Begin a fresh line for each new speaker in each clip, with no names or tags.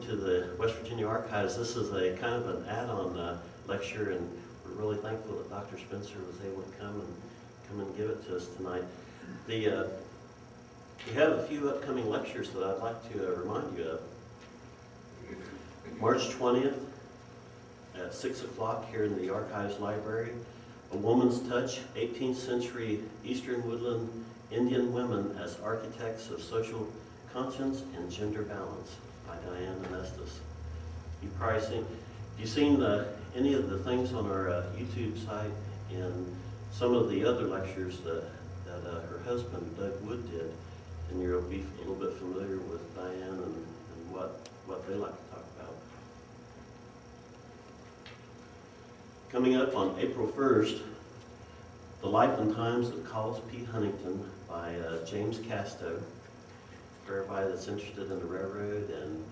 to the West Virginia Archives. This is a kind of an add-on lecture, and we're really thankful that Dr. Spencer was able to come and give it to us tonight. We have a few upcoming lectures that I'd like to remind you of. March 20th at 6 o'clock here in the Archives Library, A Woman's Touch, 18th Century Eastern Woodland Indian Women as Architects of Social Conscience and Gender Balance by Diane Amestis. You've probably seen, if you've seen any of the things on our YouTube site and some of the other lectures that her husband, Doug Wood, did, and you'll be a little bit familiar with Diane and what they like to talk about. Coming up on April 1st, The Life and Times of Collis P. Huntington by James Casto. For everybody that's interested in the railroad and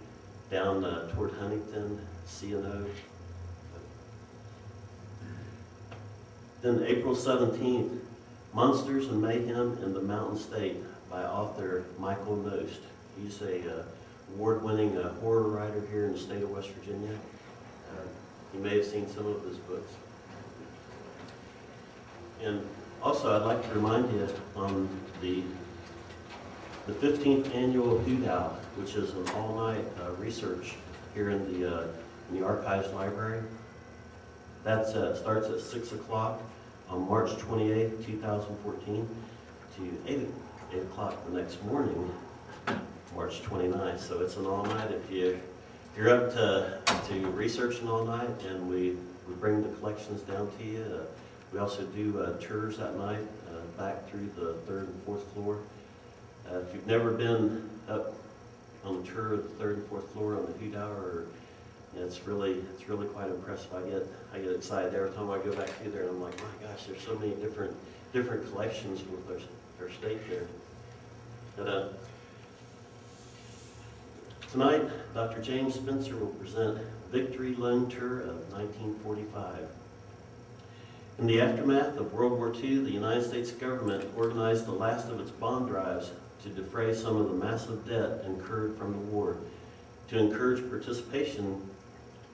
down toward Huntington, C&O. Then April 17th, Monsters and Mayhem in the Mountain State by author Michael Nost. He's a award-winning horror writer here in the state of West Virginia. You may have seen some of his books. And also, I'd like to remind you on the 15th annual Hoot Out, which is an all-night research here in the Archives Library. That starts at 6 o'clock on March 28th, 2014 to 8 o'clock the next morning, March 29th. So it's an all-night. If you're up to researching all night, and we bring the collections down to you. We also do tours that night back through the 3rd and 4th floor. If you've never been up on the tour of the 3rd and 4th floor on the Hoot Hour, it's really quite impressive. I get excited every time I go back through there, and I'm like, my gosh, there's so many different collections with their state there. But, tonight, Dr. James Spencer will present Victory Loan Tour of 1945. In the aftermath of World War II, the United States government organized the last of its bond drives to defray some of the massive debt incurred from the war. To encourage participation,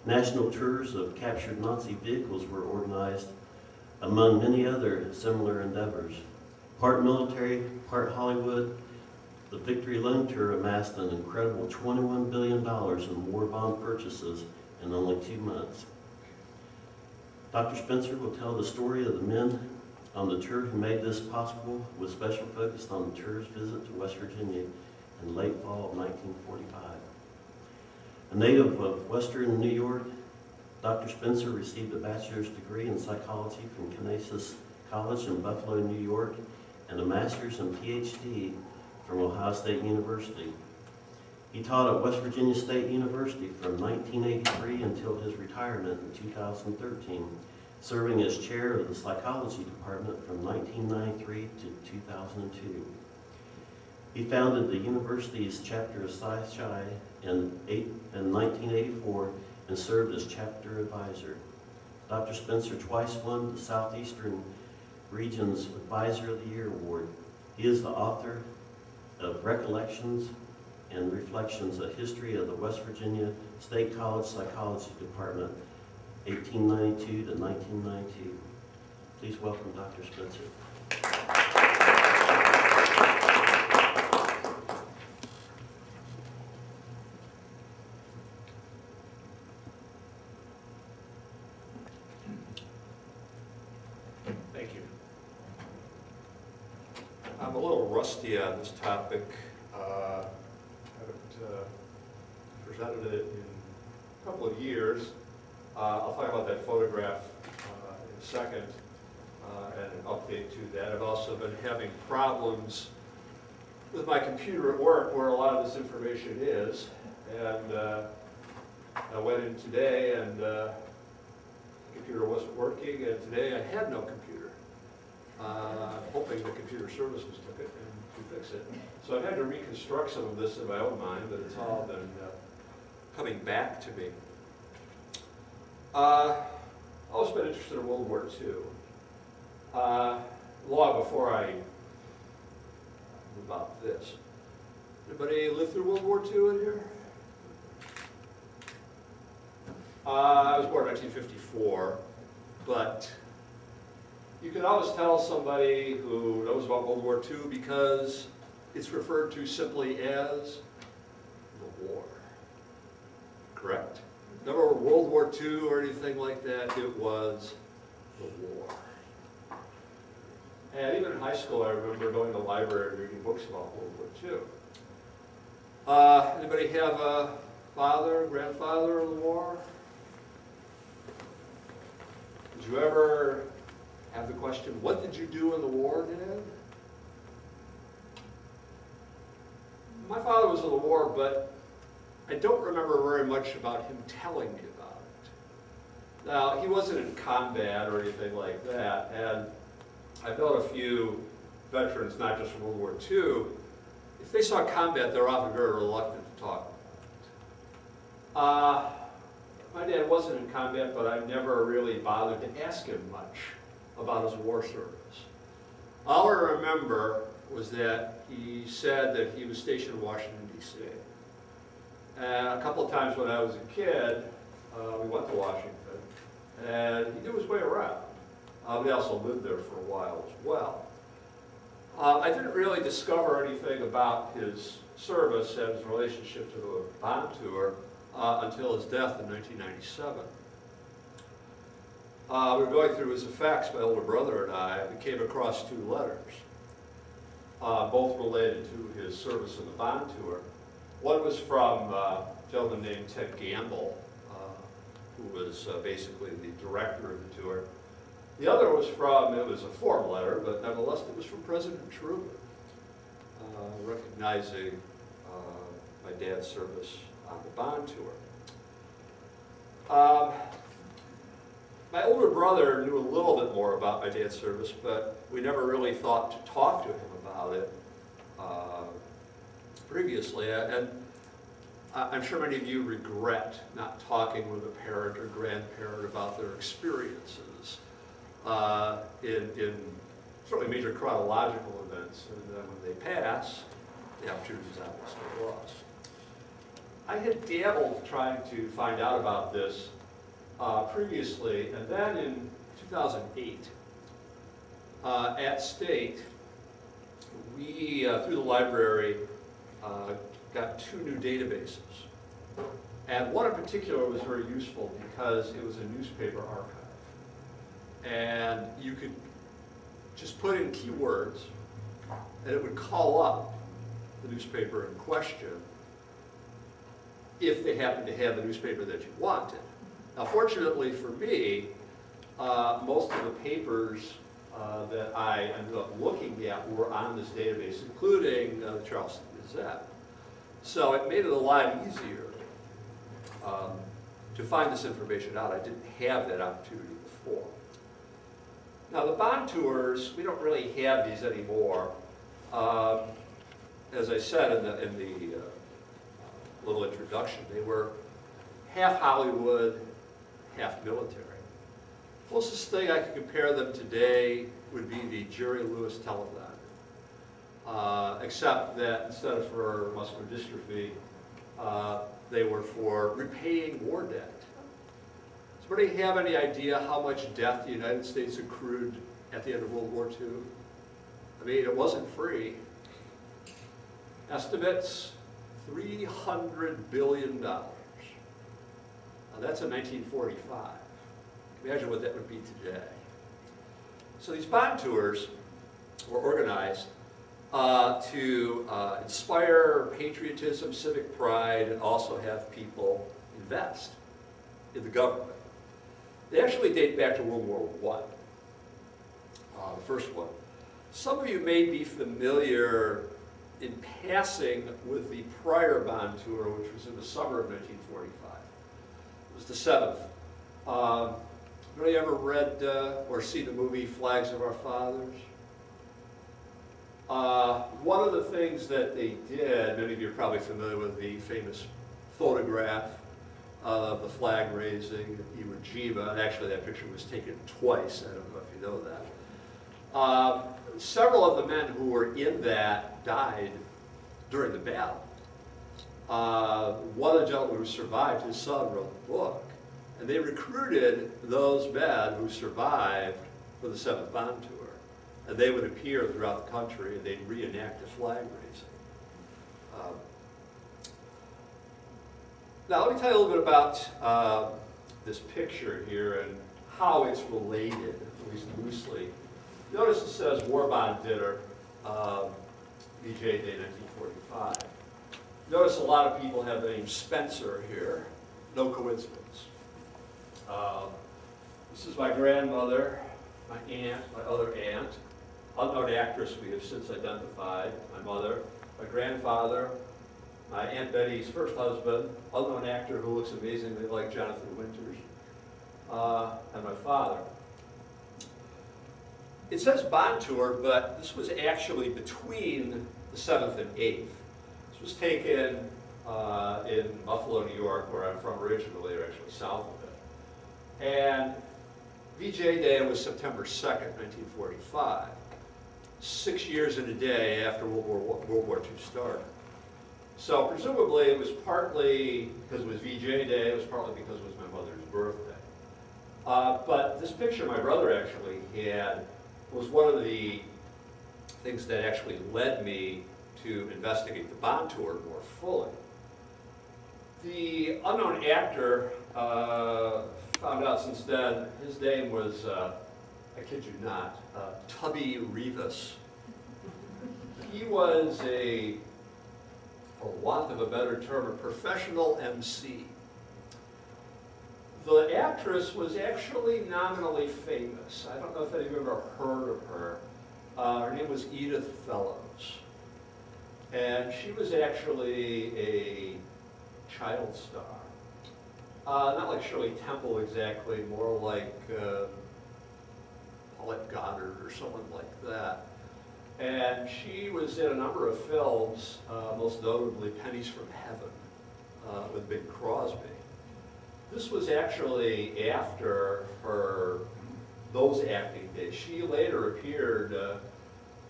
national tours of captured Nazi vehicles were organized, among many other similar endeavors. Part military, part Hollywood, the Victory Loan Tour amassed an incredible $21 billion in war bond purchases in only 2 months. Dr. Spencer will tell the story of the men on the tour who made this possible, with special focus on the tour's visit to West Virginia in late fall of 1945. A native of Western New York, Dr. Spencer received a bachelor's degree in psychology from Canisius College in Buffalo, New York, and a master's and Ph.D. from Ohio State University. He taught at West Virginia State University from 1983 until his retirement in 2013, serving as chair of the psychology department from 1993 to 2002. He founded the university's chapter of Psi Chi in 1984 and served as chapter advisor. Dr. Spencer twice won the Southeastern Region's Advisor of the Year Award. He is the author of Recollections and Reflections, a history of the West Virginia State College Psychology Department, 1892 to 1992. Please welcome Dr. Spencer.
Thank you. I'm a little rusty on this topic. I haven't presented it in a couple of years. I'll talk about that photograph in a second and an update to that. I've also been having problems with my computer at work where a lot of this information is. And I went in today and the computer wasn't working, and today I had no computer. Hoping the computer services took it and to fix it. So I've had to reconstruct some of this in my own mind, but it's all been coming back to me. I've always been interested in World War II. Long before I knew about this. Anybody lived through World War II in here? I was born in 1954, but you can always tell somebody who knows about World War II because it's referred to simply as the war. Correct? Never World War II or anything like that. It was the war. And even in high school, I remember going to the library and reading books about World War II. Anybody have a father, grandfather in the war? Did you ever have the question, what did you do in the war, Dad? My father was in the war, but I don't remember very much about him telling me about it. Now, he wasn't in combat or anything like that, and I've known a few veterans, not just from World War II, if they saw combat, they're often very reluctant to talk about it. My dad wasn't in combat, but I never really bothered to ask him much about his war service. All I remember was that he said that he was stationed in Washington, D.C. And a couple of times when I was a kid, we went to Washington, and he knew his way around. We also lived there for a while as well. I didn't really discover anything about his service and his relationship to the bond tour until his death in 1997. We were going through his effects, my older brother and I, and came across two letters, both related to his service in the bond tour. One was from a gentleman named Ted Gamble, who was basically the director of the tour. The other was from, it was a form letter, but nevertheless it was from President Truman, recognizing my dad's service on the bond tour. My older brother knew a little bit more about my dad's service, but we never really thought to talk to him about it previously. And I'm sure many of you regret not talking with a parent or grandparent about their experiences in certainly major chronological events, and then when they pass, the opportunity is obviously lost. I had dabbled trying to find out about this previously, and then in 2008, at State, we, through the library, got two new databases. And one in particular was very useful because it was a newspaper archive. And you could just put in keywords, and it would call up the newspaper in question if they happened to have the newspaper that you wanted. Now, fortunately for me, most of the papers that I ended up looking at were on this database, including the Charleston Gazette. So it made it a lot easier to find this information out. I didn't have that opportunity before. Now, the bond tours, we don't really have these anymore. As I said in the little introduction, they were half Hollywood, half military. Closest thing I could compare them today would be the Jerry Lewis telethon, except that instead of for muscular dystrophy, they were for repaying war debt. Does anybody have any idea how much debt the United States accrued at the end of World War II? I mean, it wasn't free. Estimates, $300 billion. Now that's in 1945. Imagine what that would be today. So these bond tours were organized to inspire patriotism, civic pride, and also have people invest in the government. They actually date back to World War I, the first one. Some of you may be familiar in passing with the prior bond tour, which was in the summer of 1945. It was the 7th. Anybody ever read or see the movie Flags of Our Fathers? One of the things that they did, many of you are probably familiar with the famous photograph of the flag raising at Iwo Jima, and actually that picture was taken twice, I don't know if you know that. Several of the men who were in that died during the battle. One of the gentlemen who survived, his son wrote the book, And they recruited those men who survived for the 7th Bond Tour. And they would appear throughout the country, and they'd reenact the flag raising. Now, let me tell you a little bit about this picture here and how it's related, at least loosely. Notice it says War Bond Dinner, VJ Day 1945. Notice a lot of people have the name Spencer here. No coincidence. This is my grandmother, my aunt, my other aunt, unknown actress we have since identified, my mother, my grandfather, my Aunt Betty's first husband, unknown actor who looks amazingly like Jonathan Winters, and my father. It says Bond Tour, but this was actually between the 7th and 8th. This was taken in Buffalo, New York, where I'm from originally, or actually south of it. And VJ Day was September 2nd, 1945, 6 years and a day after World War II started. So presumably it was partly because it was VJ Day, it was partly because it was my mother's birthday. But this picture my brother actually had was one of the things that actually led me to investigate the Bond Tour more fully. The unknown actor, found out since then, his name was, I kid you not, Tubby Rivas. He was for want of a better term, a professional MC. The actress was actually nominally famous. I don't know if any of you have ever heard of her. Her name was Edith Fellows. And she was actually a child star. Not like Shirley Temple exactly, more like Paulette Goddard or someone like that. And she was in a number of films, most notably Pennies from Heaven with Bing Crosby. This was actually after those acting days. She later appeared in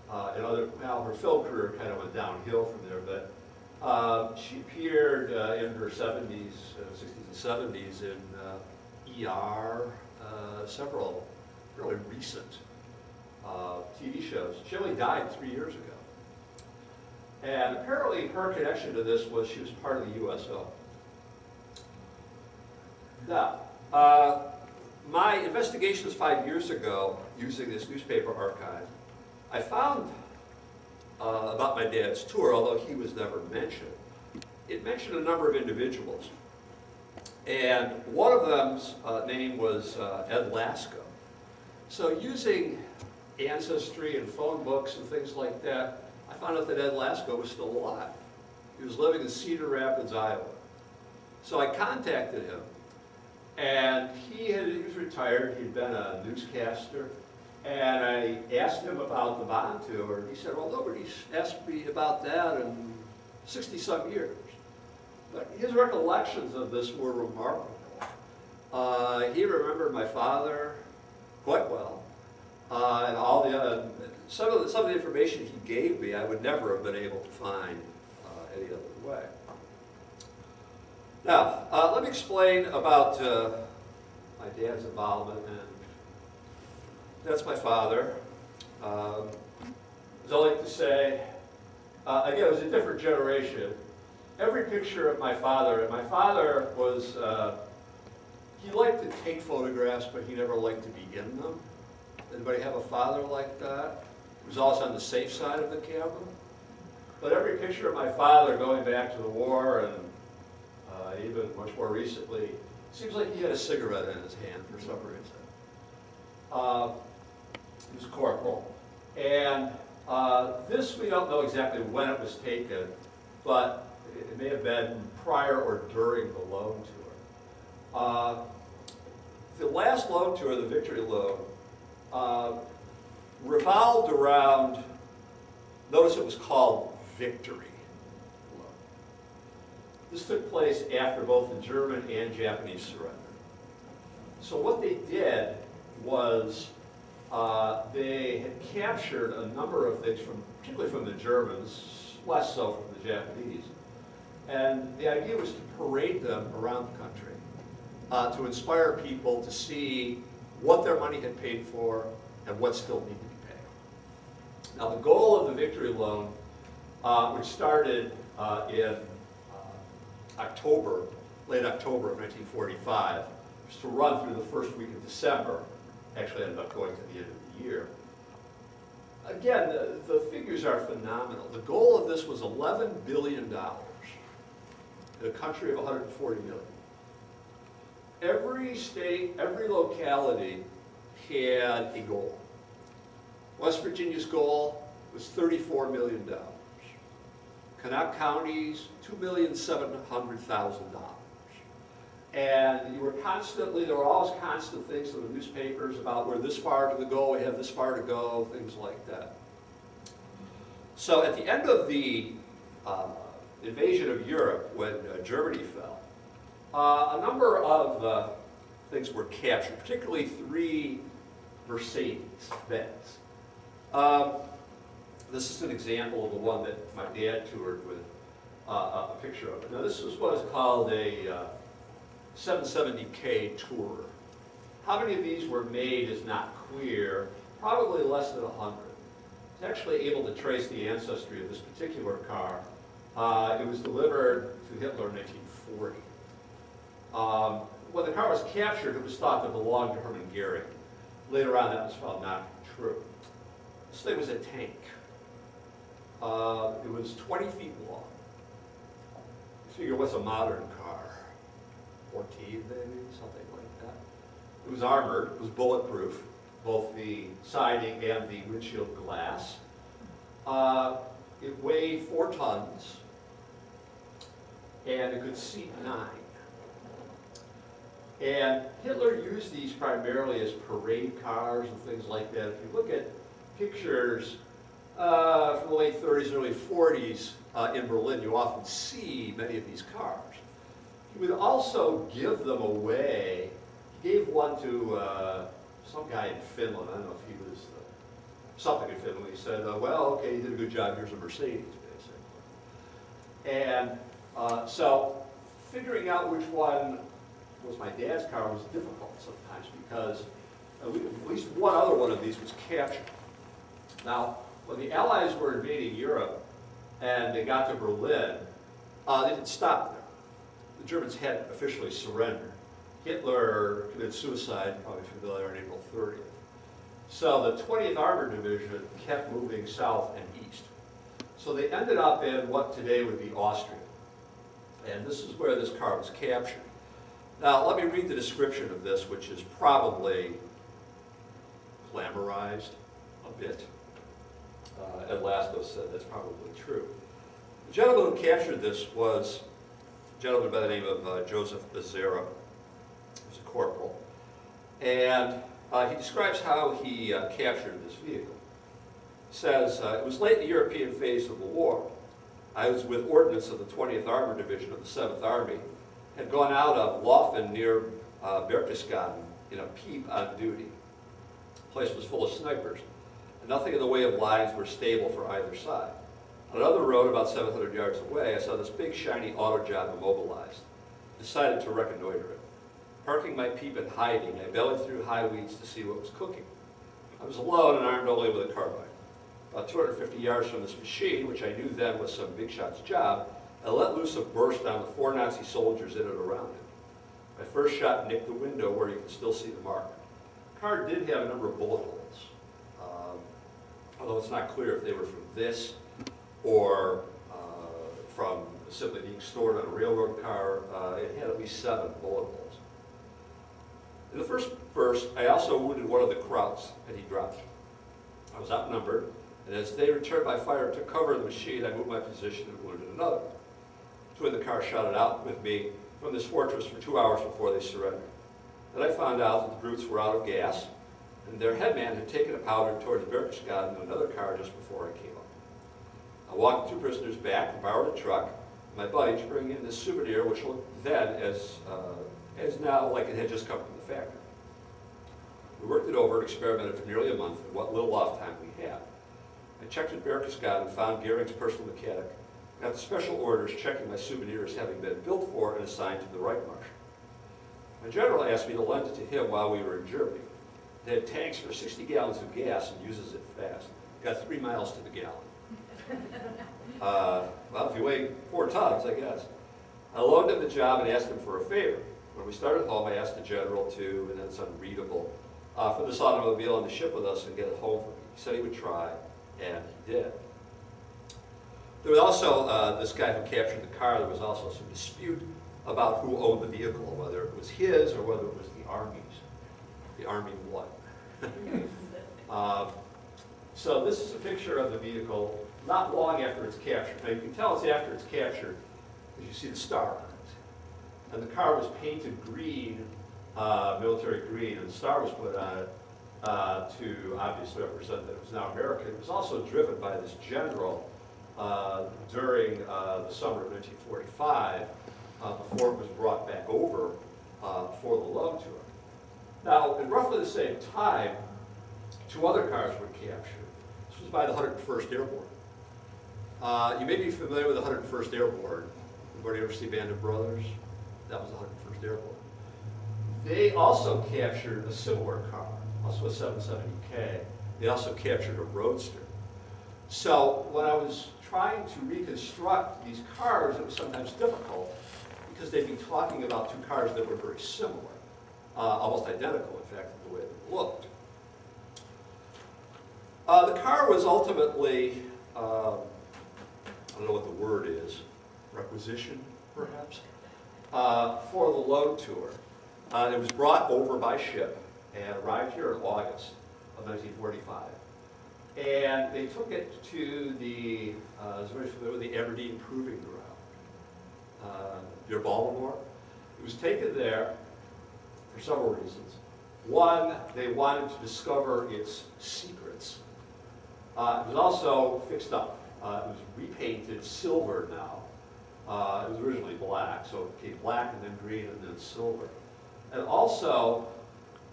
other, well, her film career kind of went downhill from there, but she appeared in her 70s, 60s and 70s in ER, several really recent TV shows. She only died 3 years ago. And apparently her connection to this was she was part of the USO. Now, my investigations 5 years ago, using this newspaper archive, I found about my dad's tour, although he was never mentioned. It mentioned a number of individuals. And one of them's name was Ed Lasko. So using ancestry and phone books and things like that, I found out that Ed Lasko was still alive. He was living in Cedar Rapids, Iowa. So I contacted him, and he was retired. He'd been a newscaster, and I asked him about the Bond Tour, and he said, well, nobody's asked me about that in 60-some years. But his recollections of this were remarkable. He remembered my father quite well, and all the some of the information he gave me I would never have been able to find any other way. Now, let me explain about my dad's involvement, and that's my father. As I like to say, again, it was a different generation. Every picture of my father, and my father was, he liked to take photographs, but he never liked to be in them. Anybody have a father like that? He was always on the safe side of the camera. But every picture of my father going back to the war, and even much more recently, seems like he had a cigarette in his hand for some reason. He was a corporal. And this, we don't know exactly when it was taken, but it may have been prior or during the loan tour. The last loan tour, the Victory Loan, revolved around, notice it was called Victory Loan. This took place after both the German and Japanese surrender. So what they did was they had captured a number of things, particularly from the Germans, less so from the Japanese. And the idea was to parade them around the country to inspire people to see what their money had paid for and what still needed to be paid. Now the goal of the victory loan, which started in October, late October of 1945, was to run through the first week of December. Actually ended up going to the end of the year. Again, the figures are phenomenal. The goal of this was $11 billion in a country of 140 million. Every state, every locality had a goal. West Virginia's goal was $34 million. Kanawha County's $2,700,000. And you were constantly, there were always constant things in the newspapers about we're this far to go, we have this far to go, things like that. So at the end of the invasion of Europe, when Germany fell, a number of things were captured, particularly 3 Mercedes-Benz. This is an example of the one that my dad toured with a picture of it. Now this is what is called a 770K Tourer. How many of these were made is not clear, probably less than 100. It's actually able to trace the ancestry of this particular car. It was delivered to Hitler in 1940. When the car was captured, it was thought to belong to Hermann Goering. Later on, that was found not to be true. This thing was a tank. It was 20 feet long. You figure, what's a modern car? 14 maybe, something like that. It was armored, it was bulletproof, both the siding and the windshield glass. It weighed 4 tons, and it could seat 9. And Hitler used these primarily as parade cars and things like that. If you look at pictures from the late 30s, early 40s in Berlin, you often see many of these cars. He would also give them away. He gave one to some guy in Finland. I don't know if he was something in Finland. He said, well, okay, you did a good job. Here's a Mercedes, basically. And so figuring out which one was my dad's car was difficult sometimes because at least one other one of these was captured. Now, when the Allies were invading Europe and they got to Berlin, they didn't stop there. The Germans had officially surrendered. Hitler committed suicide, probably familiar, on April 30th. So the 20th Armored Division kept moving south and east. So they ended up in what today would be Austria. And this is where this car was captured. Now, let me read the description of this, which is probably glamorized a bit. Ed Lasko said that's probably true. The gentleman who captured this was a gentleman by the name of Joseph Becerra. He was a corporal. And he describes how he captured this vehicle. He says, it was late in the European phase of the war. I was with ordnance of the 20th Armored Division of the 7th Army, had gone out of Laufen near Berchtesgaden in a peep on duty. The place was full of snipers, and nothing in the way of lines were stable for either side. On another road about 700 yards away, I saw this big shiny auto job immobilized. Decided to reconnoiter it. Parking my peep and hiding, I bellied through high weeds to see what was cooking. I was alone and armed only with a carbine. About 250 yards from this machine, which I knew then was some big shot's job, I let loose a burst on the 4 Nazi soldiers in and around it. My first shot nicked the window where you can still see the mark. The car did have a number of bullet holes, although it's not clear if they were from this or from simply being stored on a railroad car. It had at least 7 bullet holes. In the first burst, I also wounded one of the Krauts, and he dropped. I was outnumbered, and as they returned my fire to cover the machine, I moved my position and wounded another. 2 of the cars shot it out with me from this fortress for 2 hours before they surrendered. Then I found out that the brutes were out of gas, and their headman had taken a powder towards Berchtesgaden in another car just before I came up. I walked the 2 prisoners back and borrowed a truck, my buddy, to bring in this souvenir, which looked then as now like it had just come from the factory. We worked it over and experimented for nearly a month in what little off time we had. I checked at Berchtesgaden and found Goering's personal mechanic, got the special orders checking my souvenirs having been built for and assigned to the Reich Marshal. My general asked me to lend it to him while we were in Germany. They had tanks for 60 gallons of gas and uses it fast. Got 3 miles to the gallon. Well, if you weigh 4 tons, I guess. I loaned him the job and asked him for a favor. When we started home, I asked the general to, and it's unreadable, for this automobile on the ship with us and get it home for me. He said he would try, and he did. There was also this guy who captured the car. There was also some dispute about who owned the vehicle, whether it was his or whether it was the Army's. The Army won. So this is a picture of the vehicle not long after it's captured. Now you can tell it's after it's captured because you see the star on it. And the car was painted green, military green, and the star was put on it to obviously represent that it was now American. It was also driven by this general during the summer of 1945 before it was brought back over for the loan tour. Now, at roughly the same time, 2 other cars were captured. This was by the 101st Airborne. You may be familiar with the 101st Airborne. Anybody ever see Band of Brothers? That was the 101st Airborne. They also captured a similar car, also a 770K. They also captured a Roadster. So when I was trying to reconstruct these cars, it was sometimes difficult because they'd be talking about 2 cars that were very similar. Almost identical, in fact, the way they looked. The car was ultimately, I don't know what the word is, requisitioned, perhaps, for the loan tour. It was brought over by ship and arrived here in August of 1945. And they took it to the, is everybody familiar with the Aberdeen Proving Ground near Baltimore? It was taken there for several reasons. One, they wanted to discover its secrets. It was also fixed up. It was repainted silver now. It was originally black, so it became black and then green and then silver. And also,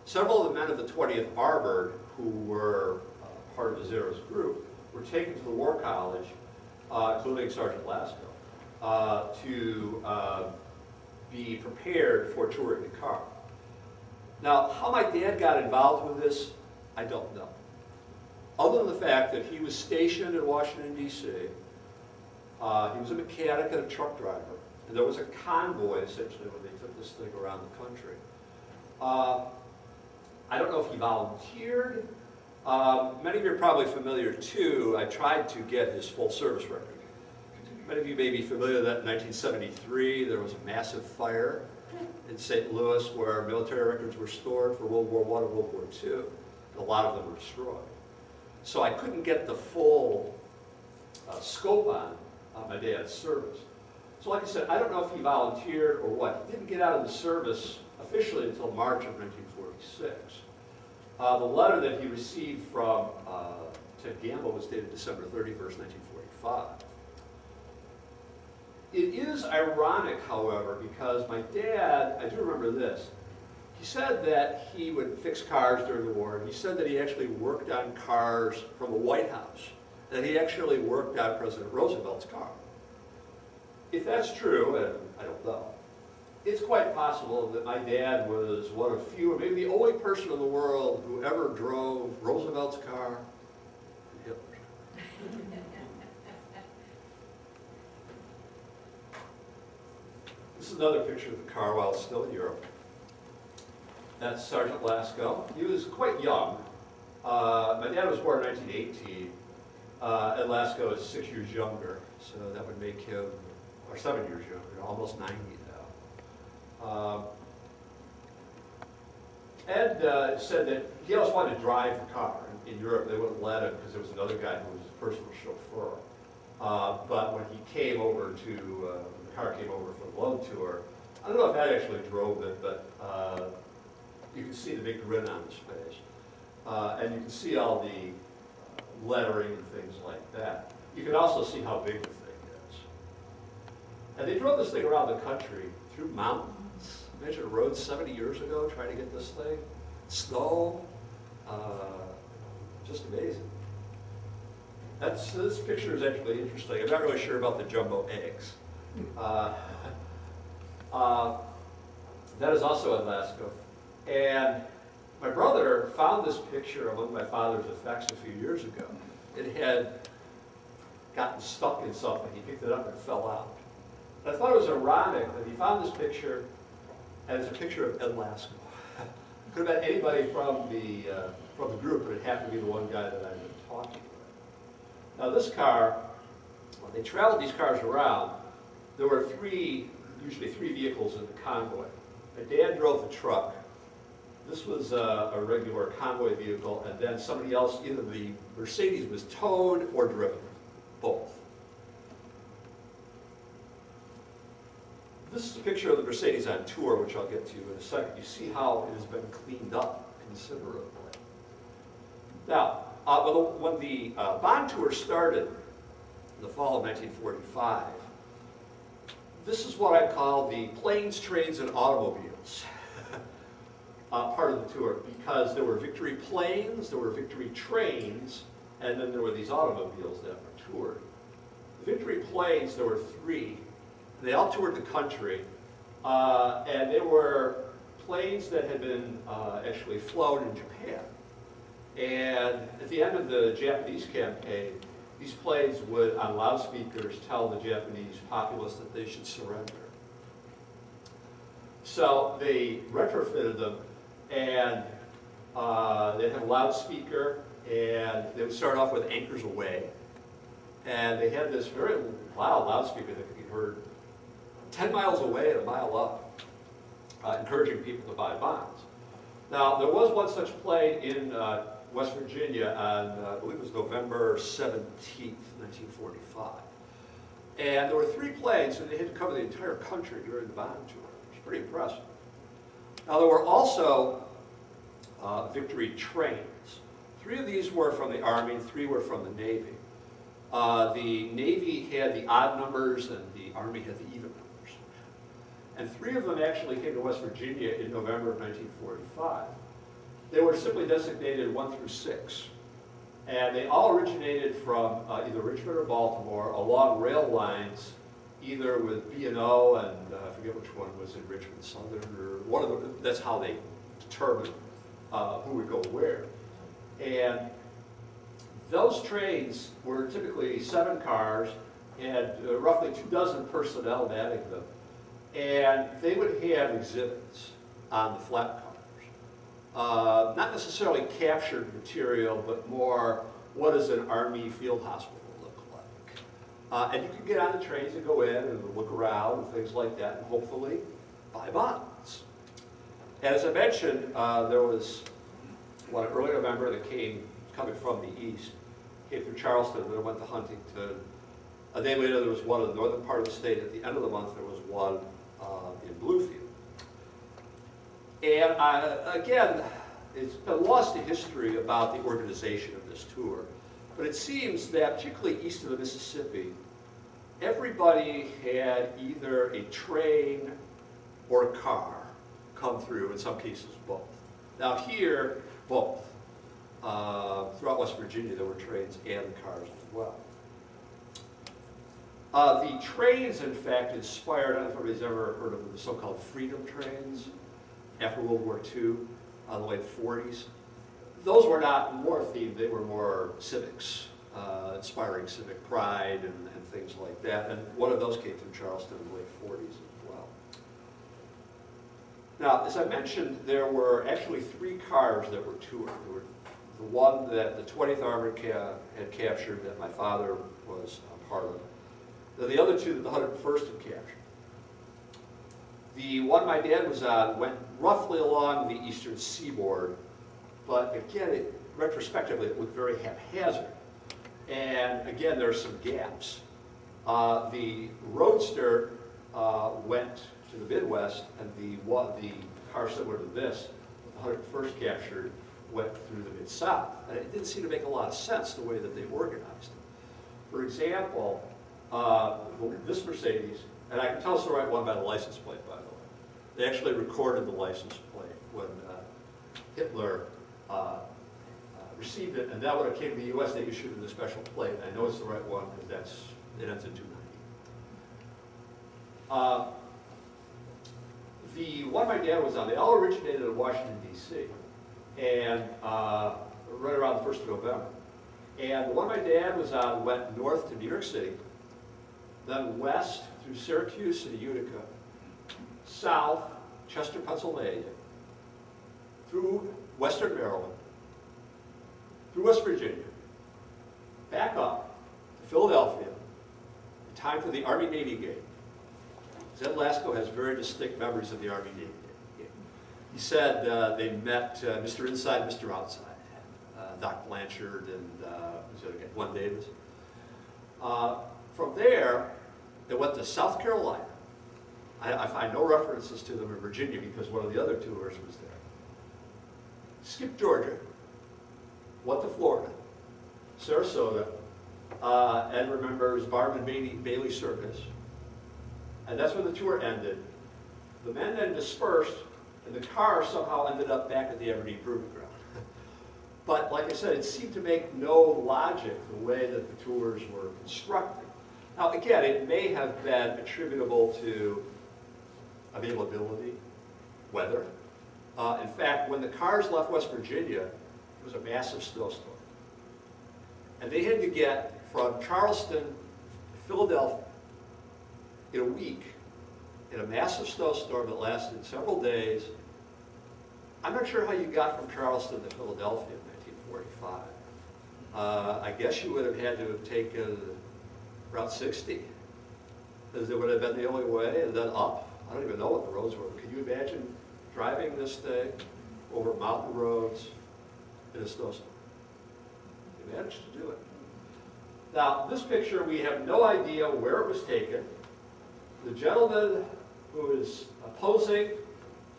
several of the men of the 20th Armored who were part of the Zeros group were taken to the War College, including Sergeant Lasko, to be prepared for touring the car. Now, how my dad got involved with this, I don't know. Other than the fact that he was stationed in Washington, D.C., he was a mechanic and a truck driver, and there was a convoy, essentially, when they took this thing around the country. I don't know if he volunteered. Many of you are probably familiar, too. I tried to get his full service record. Many of you may be familiar that in 1973, there was a massive fire in St. Louis where military records were stored for World War I and World War II. And a lot of them were destroyed. So I couldn't get the full scope on my dad's service. So like I said, I don't know if he volunteered or what. He didn't get out of the service officially until March of 1946. The letter that he received from Ted Gamble was dated December 31st, 1945. It is ironic, however, because my dad, I do remember this, he said that he would fix cars during the war. He said that he actually worked on cars from the White House, and he actually worked on President Roosevelt's car. If that's true, and I don't know, it's quite possible that my dad was one of few, or maybe the only person in the world who ever drove Roosevelt's car and Hitler's. This is another picture of the car while it's still in Europe. That's Sergeant Lasko. He was quite young. My dad was born in 1918, and Lasko is 6 years younger, so that would make him, or 7 years younger, almost 90 now. Ed said that he always wanted to drive the car. In Europe, they wouldn't let him because there was another guy who was his personal chauffeur. But when he came over to, the car came over for the loan tour, I don't know if Ed actually drove it, but you can see the big grin on his face. And you can see all the lettering and things like that. You can also see how big the thing is. And they drove this thing around the country through mountains. Imagine a road 70 years ago trying to get this thing. Snow. Just amazing. This picture is actually interesting. I'm not really sure about the jumbo eggs. That is also in Lascaux. And my brother found this picture among my father's effects a few years ago. It had gotten stuck in something. He picked it up and it fell out. And I thought it was ironic that he found this picture, and it's a picture of Ed Lascaux. Could have been anybody from the group, but it happened to be the one guy that I've been talking with. Now this car, when they traveled these cars around, there were usually three vehicles in the convoy. My dad drove the truck. This was a regular convoy vehicle, and then somebody else, either the Mercedes was towed or driven, both. This is a picture of the Mercedes on tour, which I'll get to in a second. You see how it has been cleaned up considerably. Now, when the bond tour started in the fall of 1945, this is what I call the planes, trains, and automobiles part of the tour, because there were Victory planes, there were Victory trains, and then there were these automobiles that were toured. The Victory planes, there were three. They all toured the country, and they were planes that had been actually flown in Japan. And at the end of the Japanese campaign, these planes would, on loudspeakers, tell the Japanese populace that they should surrender. So they retrofitted them, and they'd have a loudspeaker, and they would start off with Anchors Away. And they had this very loud loudspeaker that could be heard 10 miles away and a mile up, encouraging people to buy bonds. Now, there was one such plane in West Virginia on, I believe it was November 17th, 1945. And there were three planes, and they had to cover the entire country during the bond tour. It was pretty impressive. Now, there were also Victory trains. Three of these were from the Army, and three were from the Navy. The Navy had the odd numbers, and the Army had the even numbers. And three of them actually came to West Virginia in November of 1945. They were simply designated 1 through 6. And they all originated from either Richmond or Baltimore along rail lines, either with B&O and I forget which one was in Richmond Southern, or one of them. That's how they determined who would go where. And those trains were typically 7 cars and roughly 24 personnel manning them. And they would have exhibits on the flat cars. Not necessarily captured material, but more, what does an Army field hospital look like? And you could get on the trains and go in and look around and things like that, and hopefully buy bonds. And as I mentioned, there was one early November that coming from the east, came through Charleston, then it went to Huntington. A day later, there was one in the northern part of the state. At the end of the month, there was one in Bluefield. And again, it's been lost to history about the organization of this tour. But it seems that, particularly east of the Mississippi, everybody had either a train or a car come through, in some cases both. Now here, both. Throughout West Virginia, there were trains and cars as well. The trains, in fact, inspired, I don't know if anybody's ever heard of the so-called freedom trains after World War II, on the late 40s. Those were not war-themed, they were more civics, inspiring civic pride and things like that. And one of those came through Charleston in the late 40s as well. Now, as I mentioned, there were actually 3 cars that were toured. There were the one that the 20th Armored had captured that my father was a part of. Then the other 2 that the 101st had captured. The one my dad was on went roughly along the eastern seaboard, but again, retrospectively, it looked very haphazard. And again, there are some gaps. The Roadster went to the Midwest, and the car similar to this, the 101st captured, went through the Mid-South. And it didn't seem to make a lot of sense the way that they organized it. For example, this Mercedes, and I can tell it's the right one by the license plate, by the way. They actually recorded the license plate when Hitler received it, and that when it came to the U.S., they issued it a special plate. And I know it's the right one because it ends in 290. The one my dad was on, they all originated in Washington, D.C., and right around the 1st of November. And the one my dad was on went north to New York City, then west through Syracuse and Utica, south, Chester, Pennsylvania, through western Maryland, through West Virginia, back up to Philadelphia, in time for the Army-Navy game. Zed Lasko has very distinct memories of the Army-Navy game. He said they met Mr. Inside, Mr. Outside, Doc Blanchard and Glenn Davis. From there, they went to South Carolina. I find no references to them in Virginia because one of the other tours was there. Skipped Georgia, went to Florida, Sarasota, Ed remembers Barnum and Bailey Circus, and that's when the tour ended. The men then dispersed, and the car somehow ended up back at the Aberdeen Proving Ground. But like I said, it seemed to make no logic the way that the tours were constructed. Now again, it may have been attributable to availability, weather. In fact, when the cars left West Virginia, it was a massive snowstorm. And they had to get from Charleston to Philadelphia in a week in a massive snowstorm that lasted several days. I'm not sure how you got from Charleston to Philadelphia in 1945. I guess you would have had to have taken Route 60, because it would have been the only way, and then up. I don't even know what the roads were. Can you imagine driving this thing over mountain roads in a snowstorm? They managed to do it. Now, this picture, we have no idea where it was taken. The gentleman who is posing,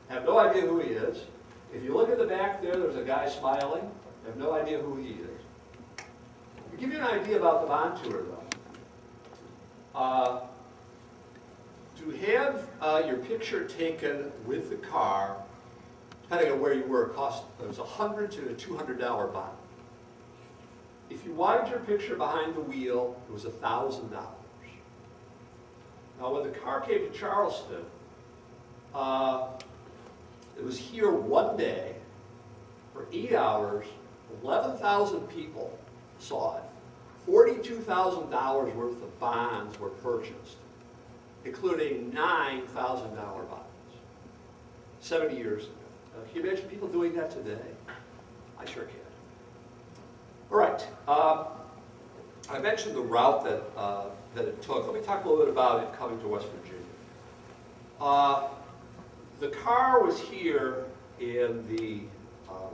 have no idea who he is. If you look at the back there, there's a guy smiling. I have no idea who he is. To give you an idea about the bond tour, though, to have your picture taken with the car, depending on where you were, it was $100 to $200 bond. If you wanted your picture behind the wheel, it was $1,000. Now, when the car came to Charleston, it was here one day for 8 hours. 11,000 people saw it. $42,000 worth of bonds were purchased, including $9,000 bonds 70 years ago. Can you imagine people doing that today? I sure can. All right. I mentioned the route that it took. Let me talk a little bit about it coming to West Virginia. The car was here in the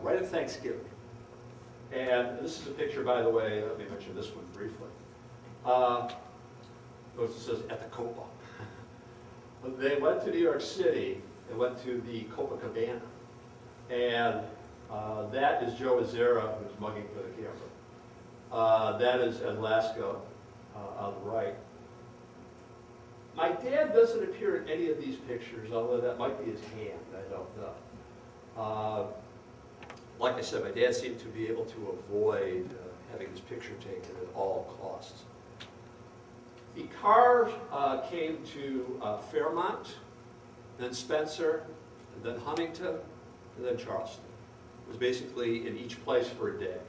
right at Thanksgiving. And this is a picture, by the way, let me mention this one briefly. Notice it says at the Copa. They went to New York City, they went to the Copacabana. And that is Joe Azera, who's mugging for the camera. That is Ed Lasko on the right. My dad doesn't appear in any of these pictures, although that might be his hand, I don't know. Like I said, my dad seemed to be able to avoid having his picture taken at all costs. The car came to Fairmont, then Spencer, and then Huntington, and then Charleston. It was basically in each place for a day.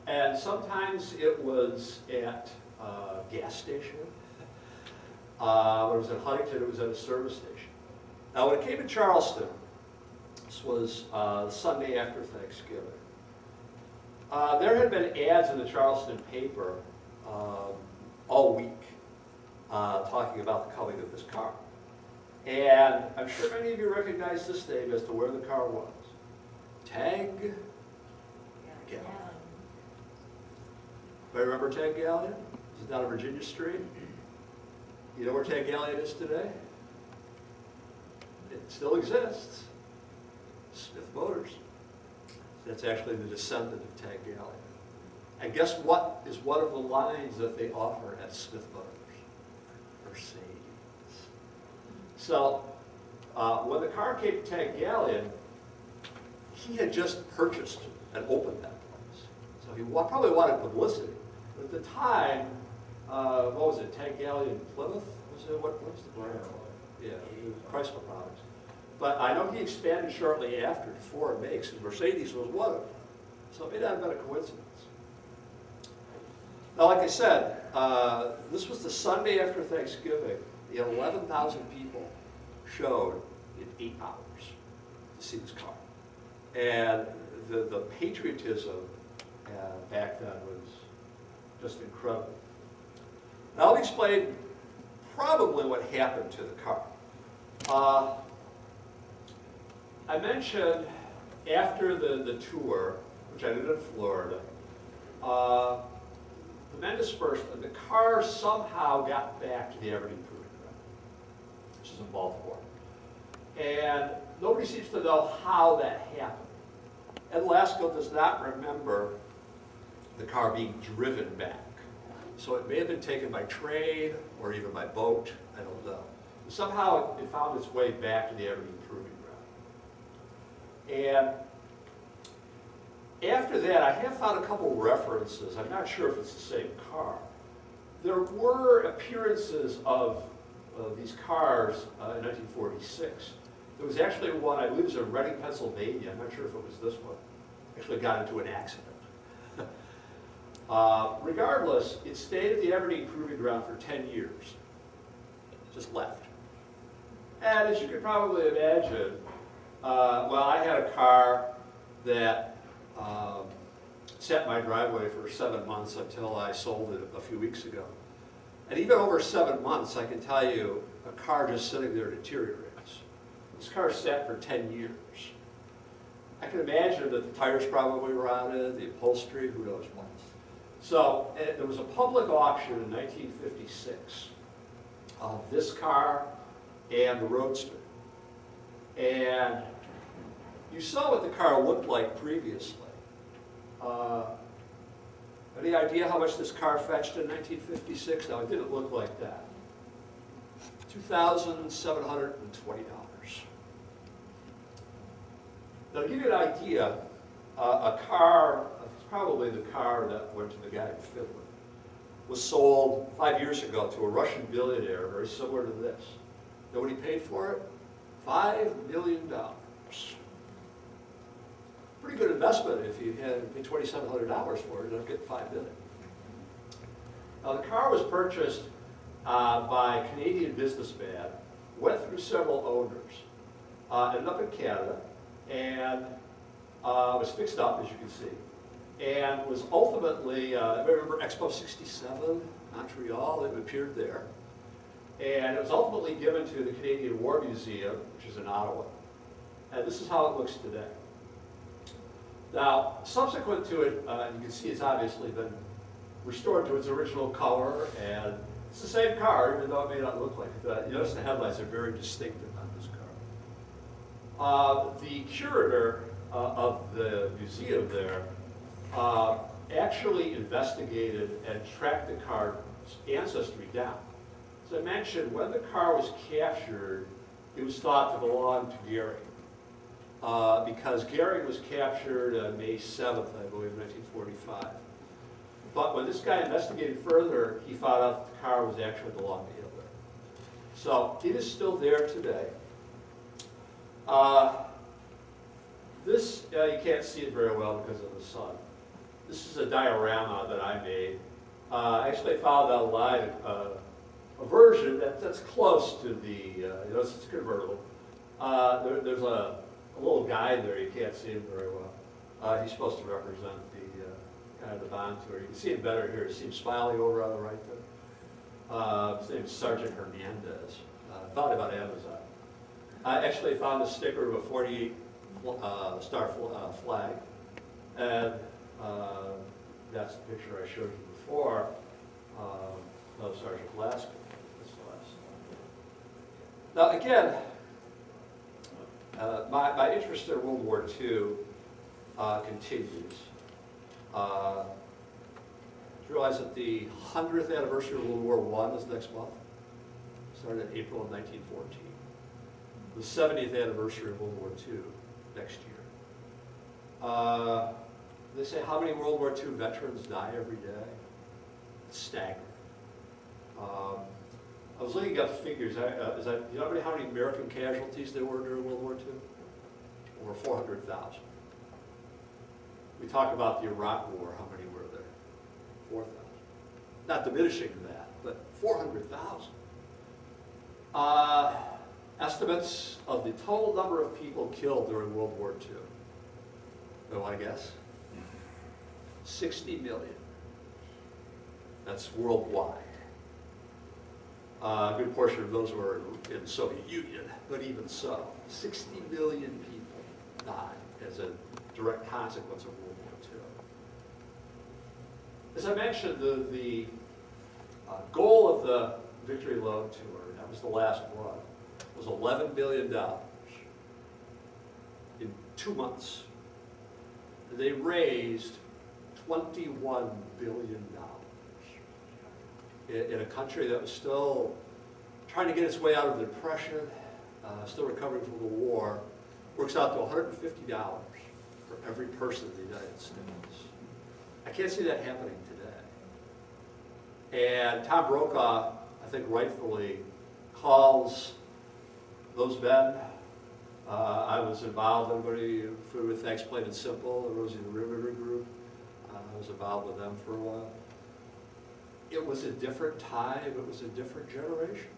And sometimes it was at a gas station. When it was in Huntington, it was at a service station. Now, when it came to Charleston, this was the Sunday after Thanksgiving. There had been ads in the Charleston paper all week talking about the coming of this car. And I'm sure many of you recognize this name as to where the car was. Tag Galleon. Anybody remember Tag Galleon? Is it down on Virginia Street? You know where Tag Galleon is today? It still exists. Smith Motors. That's actually the descendant of Tag Galleon. And guess what is one of the lines that they offer at Smith Motors? Mercedes. So, when the car came to Tag Galleon, he had just purchased and opened that place. So he probably wanted publicity. But at the time, what was it, Tag Galleon Plymouth? What was the brand? Yeah, Chrysler products.
But I know he expanded shortly after to 4 makes, and Mercedes was one of them. So it may not have been a coincidence. Now, like I said, this was the Sunday after Thanksgiving. The 11,000 people showed in 8 hours to see this car. And the patriotism back then was just incredible. Now, I'll explain probably what happened to the car. I mentioned after the tour, which I did in Florida, the men dispersed, and the car somehow got back to the Aberdeen Proving Ground, which is in Baltimore. And nobody seems to know how that happened. Ed Lasko does not remember the car being driven back. So it may have been taken by train or even by boat, I don't know. Somehow it found its way back to the Aberdeen Proving Ground. And after that, I have found a couple references. I'm not sure if it's the same car. There were appearances of these cars in 1946. There was actually one, I believe it was in Reading, Pennsylvania. I'm not sure if it was this one. Actually got into an accident. Regardless, it stayed at the Aberdeen Proving Ground for 10 years. Just left. And as you could probably imagine, well, I had a car that sat in my driveway for 7 months until I sold it a few weeks ago. And even over 7 months, I can tell you, a car just sitting there deteriorates. This car sat for 10 years. I can imagine that the tires probably rotted, the upholstery, who knows what. So there was a public auction in 1956 of this car and the Roadster. And you saw what the car looked like previously. Any idea how much this car fetched in 1956? No, it didn't look like that. $2,720. Now, to give you an idea, a car, it's probably the car that went to the guy in Finland, was sold 5 years ago to a Russian billionaire, very similar to this. Know what he paid for it? $5 million. Pretty good investment if you had to pay $2,700 for it, you'd get $5 million. Now, the car was purchased by a Canadian businessman, went through several owners, ended up in Canada, and was fixed up, as you can see, and was ultimately, I remember Expo 67, Montreal, it appeared there, and it was ultimately given to the Canadian War Museum, which is in Ottawa, and this is how it looks today. Now, subsequent to it, you can see it's obviously been restored to its original color, and it's the same car, even though it may not look like it. You notice the headlights are very distinctive on this car. The curator of the museum there actually investigated and tracked the car's ancestry down. As I mentioned, when the car was captured, it was thought to belong to Gary. Because Gary was captured on May 7th, I believe, 1945. But when this guy investigated further, he found out that the car was actually belonged to Hitler. So it is still there today. This, you can't see it very well because of the sun. This is a diorama that I made. Actually, I found online a version that's close to the, you know, it's convertible. There's a little guy there, you can't see him very well. He's supposed to represent the kind of the bond tour. You can see him better here. You see him smiling over on the right there. His name is Sergeant Hernandez. Found him on Amazon. I actually found a sticker of a 48 star flag, and that's the picture I showed you before of Sergeant Lasker. Now again, my interest in World War II continues. You realize that the 100th anniversary of World War I is next month. Started in April of 1914. The 70th anniversary of World War II next year. They say how many World War II veterans die every day? It's staggering. I was was looking up figures. Do you know how many American casualties there were during World War II? Over 400,000. We talk about the Iraq War, how many were there? 4,000. Not diminishing that, but 400,000. Estimates of the total number of people killed during World War II. You want to guess? 60 million. That's worldwide. A good portion of those were in the Soviet Union, but even so, 60 million people died as a direct consequence of World War II. As I mentioned, the goal of the Victory Loan Tour, and that was the last one, was $11 billion in 2 months. They raised $21 billion in a country that was still trying to get its way out of the Depression, still recovering from the war. Works out to $150 for every person in the United States. I can't see that happening today. And Tom Brokaw, I think rightfully, calls those men. I was involved, everybody familiar with Thanks Plain and Simple, the Rosie the Riveter group. I was involved with them for a while. It was a different time, it was a different generation.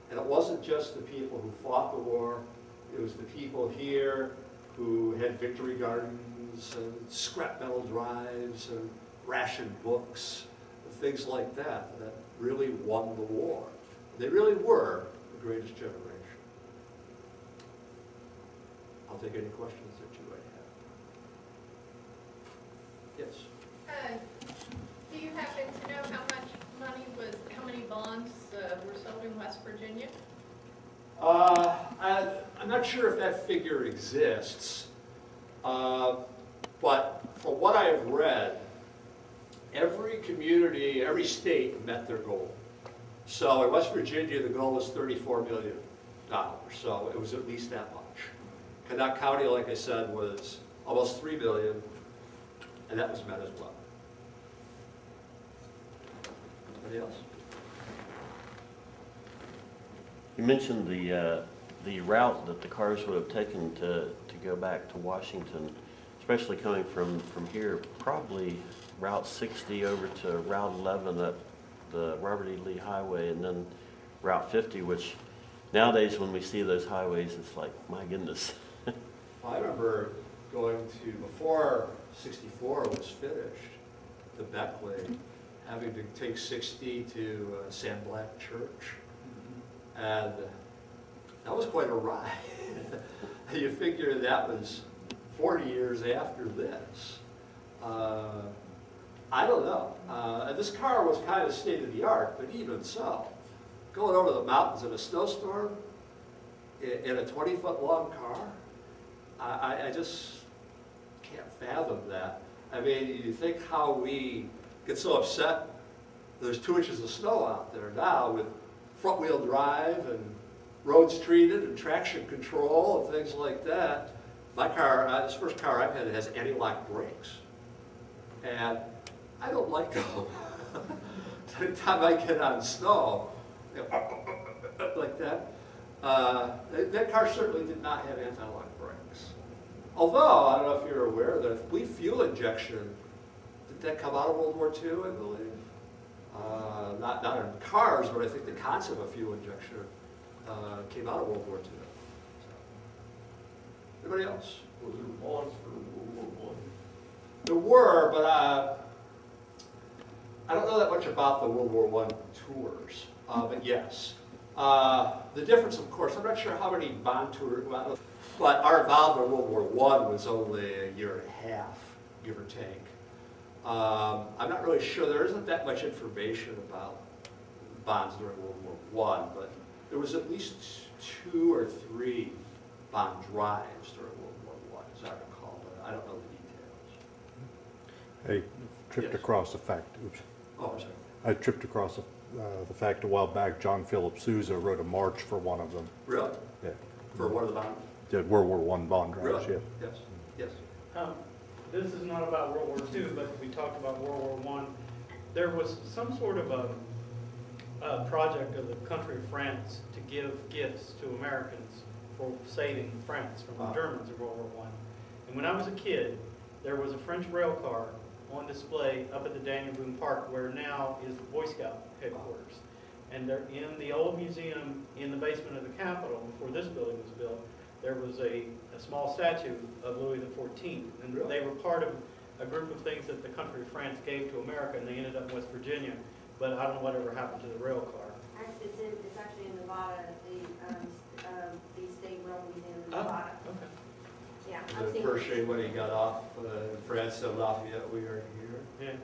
And it wasn't just the people who fought the war, it was the people here who had victory gardens and scrap metal drives and ration books, and things like that, that really won the war. They really were the greatest generation. I'll take any questions that you might have. Yes?
Do you happen to know how many bonds were sold in West Virginia?
I'm not sure if that figure exists, but from what I have read, every community, every state met their goal. So in West Virginia, the goal was $34 million, so it was at least that much. Connecticut County, like I said, was almost $3 billion, and that was met as well. Anybody else?
You mentioned the route that the cars would have taken to go back to Washington, especially coming from here, probably Route 60 over to Route 11 up the Robert E. Lee Highway, and then Route 50, which nowadays when we see those highways, it's like, my goodness.
Well, I remember going to, before 64 was finished, the Beckley, having to take 60 to San Black Church. And that was quite a ride. You figure that was 40 years after this. I don't know. This car was kind of state-of-the-art, but even so, going over the mountains in a snowstorm, in a 20-foot long car, I just can't fathom that. I mean, you think how we get so upset. There's 2 inches of snow out there now with front-wheel drive and roads treated and traction control and things like that. My car, this first car I've had, it has anti-lock brakes. And I don't like them. Every time I get on snow, like that, that car certainly did not have anti-lock brakes. Although, I don't know if you're aware that we fuel injection, did that come out of World War II, I believe? Not in cars, but I think the concept of fuel injection came out of World War II. So. Anybody else?
Was there bonds for World War I?
There were, but I don't know that much about the World War I tours. But yes. The difference, of course, I'm not sure how many bond tours, but our involvement in World War I was only a year and a half, give or take. I'm not really sure, there isn't that much information about bonds during World War I, but there was at least 2 or 3 bond drives during World War I, as I recall, but I don't know the details.
I tripped across the fact, oops.
Oh, I'm sorry.
I tripped across the fact a while back, John Philip Sousa wrote a march for one of them.
Really?
Yeah.
For one of the bonds?
Did World War I bond drives,
Really?
yeah.
Yes, yes.
This is not about World War II, but we talked about World War I. There was some sort of project of the country of France to give gifts to Americans for saving France from the Germans in World War I. And when I was a kid, there was a French rail car on display up at the Daniel Boone Park, where now is the Boy Scout headquarters. And they're in the old museum in the basement of the Capitol, before this building was built, there was a small statue of Louis XIV. And
Really?
they were part of a group of things that the country of France gave to America, and they ended up in West Virginia. But I don't know whatever happened to the rail car.
Actually, it's actually in Nevada, the State Rail Museum in
Oh,
Nevada.
okay.
Yeah,
And
I've
then
seen
Pershing, when he got off in France and Lafayette, we are here,
Yeah.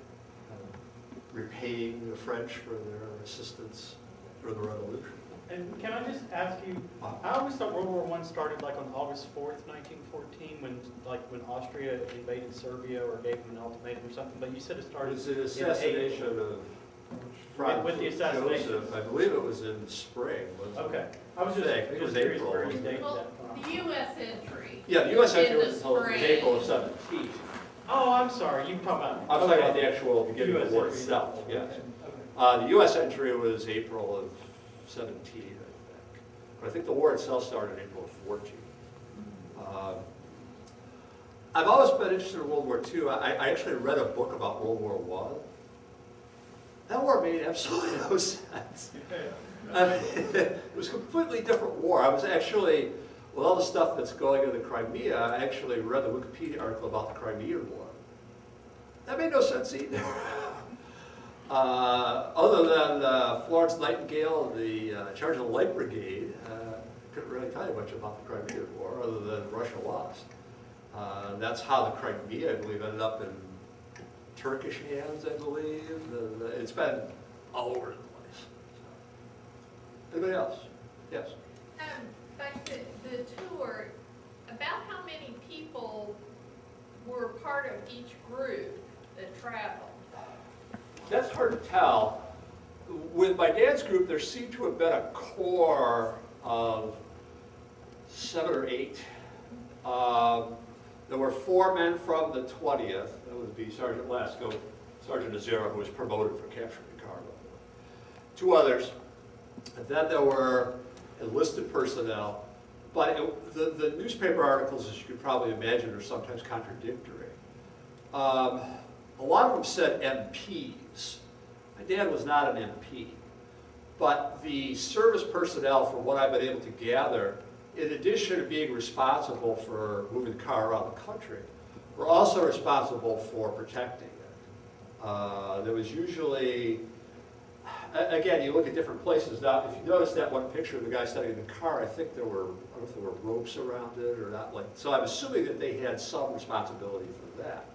repaying the French for their assistance for the Revolution.
And can I just ask you, I always thought World War I started like on August 4th, 1914, when Austria invaded Serbia or gave them an ultimatum or something, but you said it
It
started
was the
in
assassination of Franz
With the assassination.
Joseph. I believe it was in the spring, wasn't it?
Okay, I was
I think it was
curious
April,
where you
wasn't it?
dated
Well,
that from.
the US entry.
Yeah, the U.S.
In
entry
the
was until
spring.
April of 17.
Oh, I'm sorry, you were talking about.
I'm talking about the actual beginning of
US
the war
entry.
itself, yes.
Okay.
The U.S. entry was April of 17, I think. But I think the war itself started in April of 14. I've always been interested in World War II. I actually read a book about World War I. That war made absolutely no sense. I mean, it was a completely different war. I was actually, with all the stuff that's going on in the Crimea, I actually read the Wikipedia article about the Crimean War. That made no sense either. Other than Florence Nightingale and the charge of the Light Brigade, couldn't really tell you much about the Crimean War, other than Russia lost. That's how the Crimea, I believe, ended up in Turkish hands, I believe. It's been all over the place. Anybody else? Yes.
Back to the tour, about how many people were part of each group that traveled?
That's hard to tell. With my dad's group, there seemed to have been a core of 7 or 8. There were 4 men from the 20th. That would be Sergeant Lasko, Sergeant Azera, who was promoted for capturing the cargo. 2 others. And then there were enlisted personnel. But the newspaper articles, as you could probably imagine, are sometimes contradictory. A lot of them said MPs. My dad was not an MP. But the service personnel, from what I've been able to gather, in addition to being responsible for moving the car around the country, were also responsible for protecting it. There was usually, again, you look at different places. Now, if you notice that one picture of the guy standing in the car, I think there were, I don't know if there were ropes around it or not. So I'm assuming that they had some responsibility for that.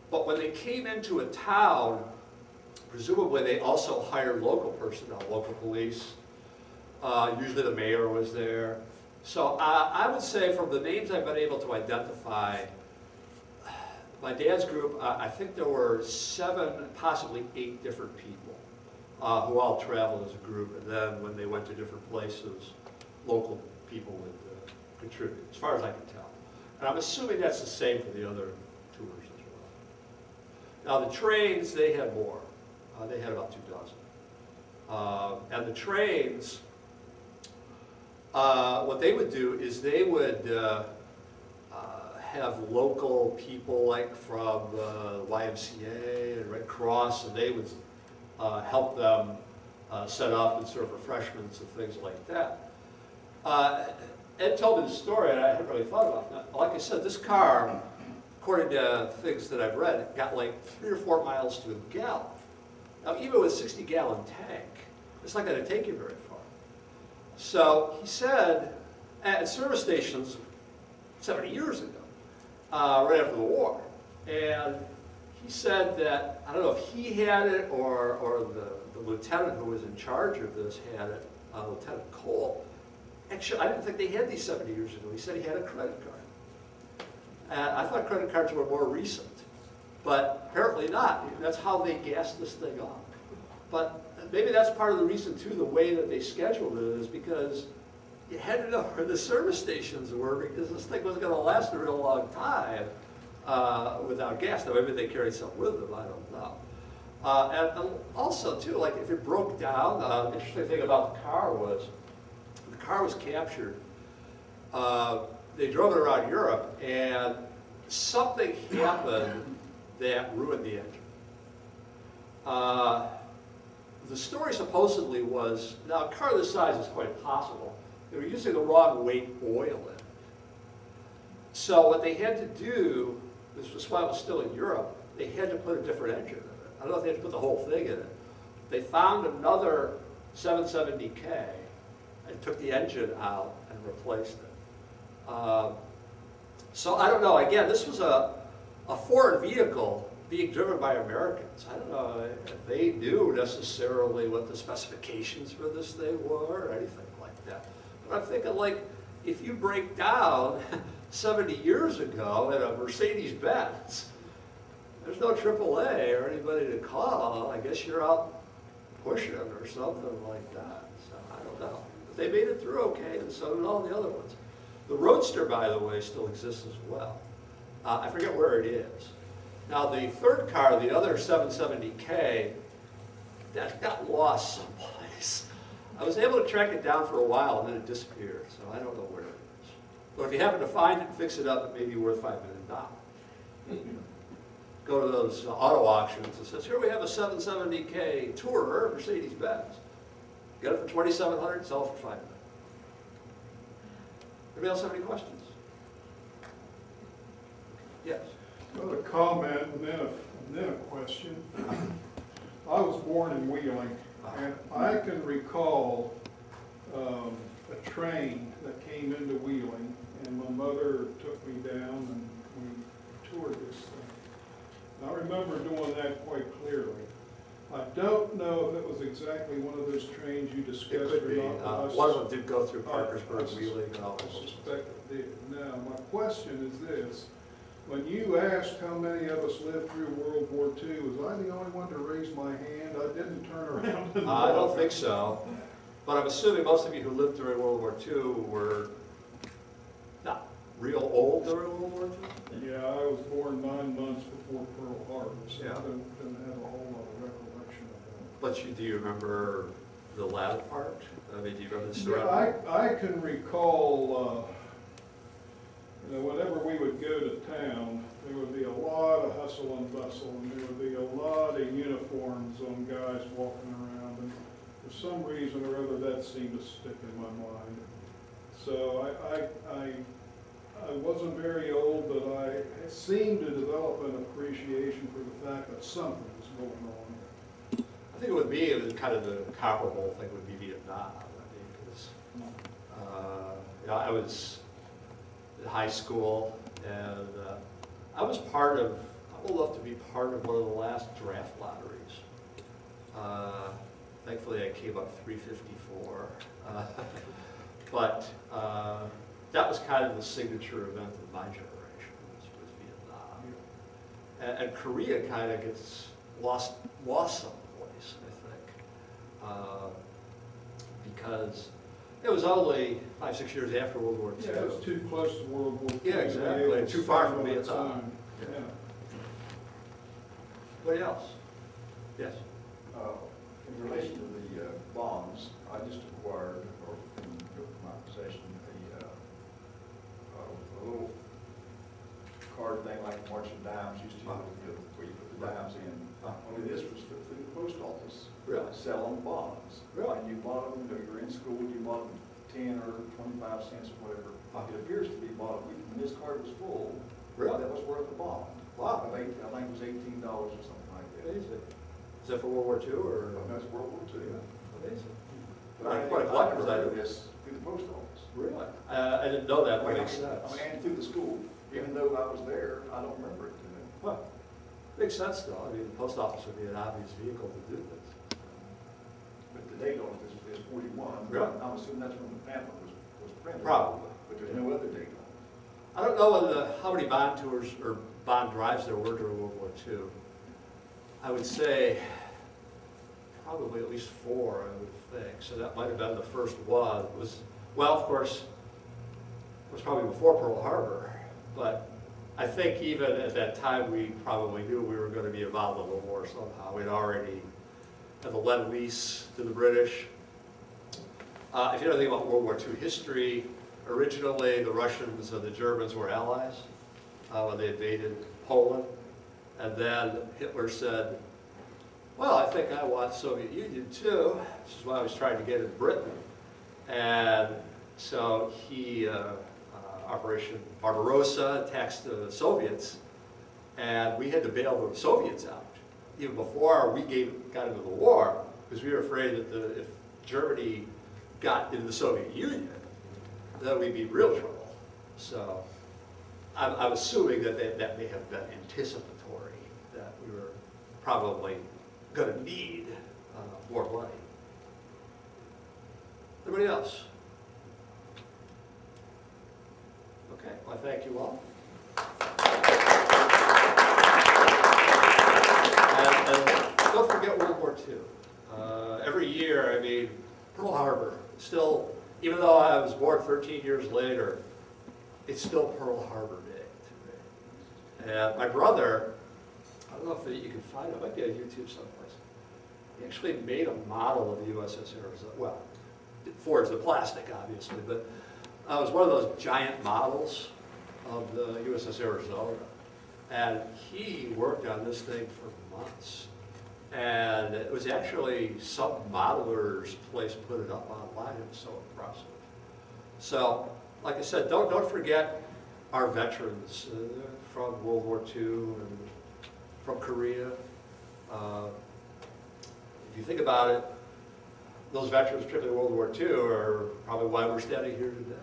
But when they came into a town, presumably they also hired local personnel, local police. Usually the mayor was there. So I would say from the names I've been able to identify, my dad's group, I think there were 7, possibly 8 different people who all traveled as a group. And then when they went to different places, local people would contribute, as far as I can tell. And I'm assuming that's the same for the other tours as well. Now the trains, they had more. They had about 2 dozen. And the trains, what they would do is they would have local people like from YMCA and Red Cross, and they would help them set up and serve refreshments and things like that. Ed told me the story, and I hadn't really thought about that. Like I said, this car, according to things that I've read, got like 3 or 4 miles to a gallon. Now, even with a 60-gallon tank, it's not going to take you very far. So he said, at service stations 70 years ago, right after the war, and he said that, I don't know if he had it or the lieutenant who was in charge of this had it, Lieutenant Cole. Actually, I didn't think they had these 70 years ago. He said he had a credit card. And I thought credit cards were more recent, but apparently not. That's how they gassed this thing up. But maybe that's part of the reason, too, the way that they scheduled it is because you had to know where the service stations were because this thing was going to last a real long time without gas. Now, maybe they carried some with them, I don't know. And also, too, like if it broke down, the interesting thing about the car was captured. They drove it around Europe, and something happened that ruined the engine. The story supposedly was, now a car this size is quite possible. They were using the wrong weight oil in it. So what they had to do, this was while it was still in Europe, they had to put a different engine in it. I don't know if they had to put the whole thing in it. They found another 770K and took the engine out and replaced it. So I don't know, again, this was a foreign vehicle being driven by Americans. I don't know if they knew necessarily what the specifications for this thing were or anything like that. But I'm thinking, like, if you break down 70 years ago in a Mercedes-Benz, there's no AAA or anybody to call. I guess you're out pushing or something like that. So I don't know. But they made it through okay, and so did all the other ones. The Roadster, by the way, still exists as well. I forget where it is. Now, the third car, the other 770K, that got lost someplace. I was able to track it down for a while, and then it disappeared, so I don't know where it is. But if you happen to find it and fix it up, it may be worth $5 million. Go to those auto auctions and says, here we have a 770K Tourer Mercedes-Benz. Get it for $2,700, sell it for $5 million. Anybody else have any questions? Yes.
Well, a comment and then a question. I was born in Wheeling, and I can recall a train that came into Wheeling, and my mother took me down and we toured this thing. I remember doing that quite clearly. I don't know if it was exactly one of those trains you discussed
It could be.
or not.
One of them did go through Parkersburg, Wheeling, and all
I
those.
suspect it did. Now, my question is this. When you asked how many of us lived through World War II, was I the only one to raise my hand? I didn't turn around and
I don't
look.
think so. But I'm assuming most of you who lived during World War II were not real old during World War II?
Yeah, I was born 9 months before Pearl Harbor, so
Yeah.
I didn't have a whole lot of recollection of
But do you remember the latter part? I mean, do you remember the
that.
surrounding?
Yeah, I can recall, whenever we would go to town, there would be a lot of hustle and bustle, and there would be a lot of uniforms on guys walking around, and for some reason or other, that seemed to stick in my mind. So I wasn't very old, but I seemed to develop an appreciation for the fact that something was going on.
I think it would be kind of the comparable thing would be Vietnam. I mean, because I was in high school, and I was part of, I'm old enough to be part of one of the last draft lotteries. Thankfully, I came up 354. But that was kind of the signature event of my generation, was Vietnam. And Korea kind of gets lost someplace, I think, because it was only 5-6 years after World War II.
Yeah, it was too close to World War II.
Yeah, exactly. Too far from Vietnam.
Yeah.
Anybody else? Yes.
In relation to the bonds, I just acquired, or in my possession, a little card thing like Marching Dimes used to use, where you put the dimes in. Only this was through the post office.
Really?
Selling bonds.
Really?
And you bought them, you were in school, you bought them 10 or 25 cents or whatever. It appears to be bought a week, when this card was full.
Really?
That was worth a bond.
Wow.
I think it was $18 or something like that.
Amazing. Is that for World War II or?
That's World War II.
Amazing.
But I
Quite a collector's
heard
item.
of this through the post office.
Really? I didn't know that, but it makes
I
sense.
mean, and through the school, even though I was there, I don't remember it.
Well, makes sense though. I mean, the post office would be an obvious vehicle to do this.
But the date on it is 41.
Really?
I'm assuming that's when the pamphlet was printed.
Probably.
But there's no other date on
I don't know how many bond tours or bond drives there were during World War II. I would say probably at least 4, I would think. So that might have been the first one. It was, well, of course, it was probably before Pearl Harbor, but I think even at that time, we probably knew we were going to be involved in the war somehow. We'd already had the Lend-Lease to the British. If you know anything about World War II history, originally the Russians and the Germans were allies when they invaded Poland. And then Hitler said, well, I think I want Soviet Union too. This is why I was trying to get in Britain. And so he, Operation Barbarossa, attacks the Soviets, and we had to bail the Soviets out, even before we got into the war, because we were afraid that if Germany got into the Soviet Union, then we'd be in real trouble. So I'm assuming that that may have been anticipatory, that we were probably going to need more money. Anybody else? Okay, well, thank you all. And don't forget World War II. Every year, I mean, Pearl Harbor, still, even though I was born 13 years later, it's still Pearl Harbor Day to me. And my brother, I don't know if you can find it, it might be on YouTube someplace. He actually made a model of the USS Arizona. Well, it forged the plastic, obviously, but it was one of those giant models of the USS Arizona. And he worked on this thing for months. And it was actually some modeler's place put it up online. It was so impressive. So, like I said, don't forget our veterans from World War II and from Korea. If you think about it, those veterans, particularly World War II, are probably why we're standing here today.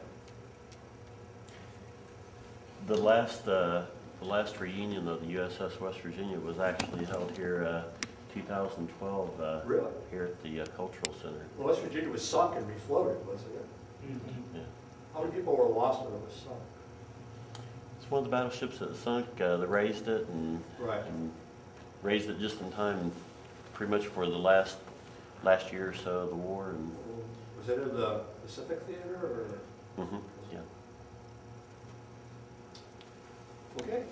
The last reunion of the USS West Virginia was actually held here 2012
Really?
here at the Cultural Center.
Well, West Virginia was sunk and refloated, wasn't it?
Mm-hmm.
Yeah.
How many people were lost when it was sunk?
It's one of the battleships that sunk. They raised it and raised it just in time, pretty much for the last year or so of the war. And
Was it in the Pacific Theater or?
yeah.
Okay.